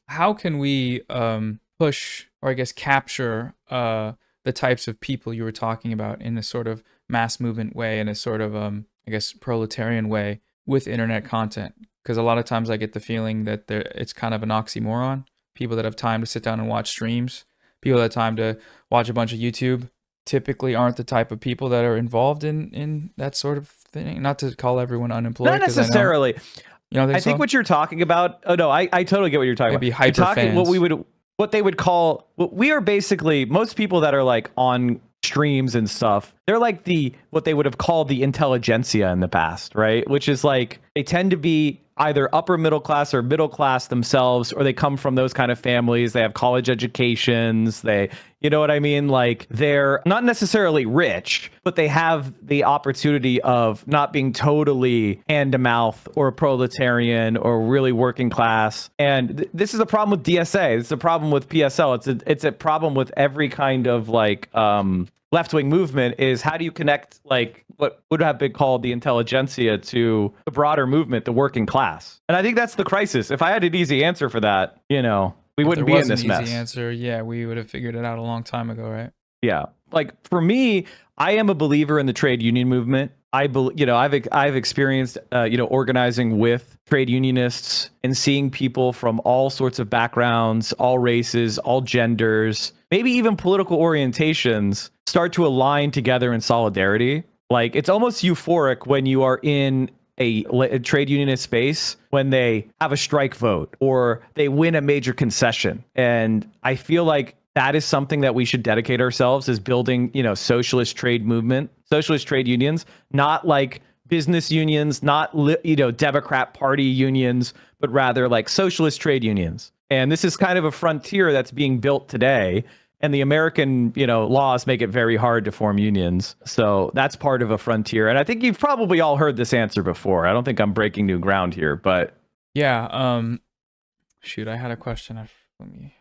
How can we push, or I guess capture, the types of people you were talking about in a sort of mass movement way, in a sort of I guess proletarian way with internet content? Because a lot of times I get the feeling that it's kind of an oxymoron. People that have time to sit down and watch streams, people that have time to watch a bunch of YouTube, typically aren't the type of people that are involved in that sort of thing. Not to call everyone unemployed, Not because I know necessarily. you don't think I think so. what you're talking about. Oh no, I totally get what you're talking Maybe about. You're hyper talking fans. what they would call. We are basically most people that are like on streams and stuff. They're like what they would have called the intelligentsia in the past, right? Which is like they tend to be either upper middle class or middle class themselves, or they come from those kind of families. They have college educations. You know what I mean? Like they're not necessarily rich, but they have the opportunity of not being totally hand to mouth or proletarian or really working class. And this is a problem with DSA. It's a problem with PSL. It's a problem with every kind of like left-wing movement. Is how do you connect like what would have been called the intelligentsia to the broader movement, the working class? And I think that's the crisis. If I had an easy answer for that, we wouldn't be in this mess. Easy answer, yeah, we would have figured it out a long time ago, right? Yeah, like for me, I am a believer in the trade union movement. I've experienced organizing with trade unionists and seeing people from all sorts of backgrounds, all races, all genders, maybe even political orientations start to align together in solidarity. Like it's almost euphoric when you are in a trade unionist space when they have a strike vote or they win a major concession. And I feel like that is something that we should dedicate ourselves as building, socialist trade unions, not like business unions, not, Democrat Party unions, but rather like socialist trade unions. And this is kind of a frontier that's being built today. And the American, laws make it very hard to form unions. So that's part of a frontier. And I think you've probably all heard this answer before. I don't think I'm breaking new ground here, but yeah. Shoot, I had a question. Let me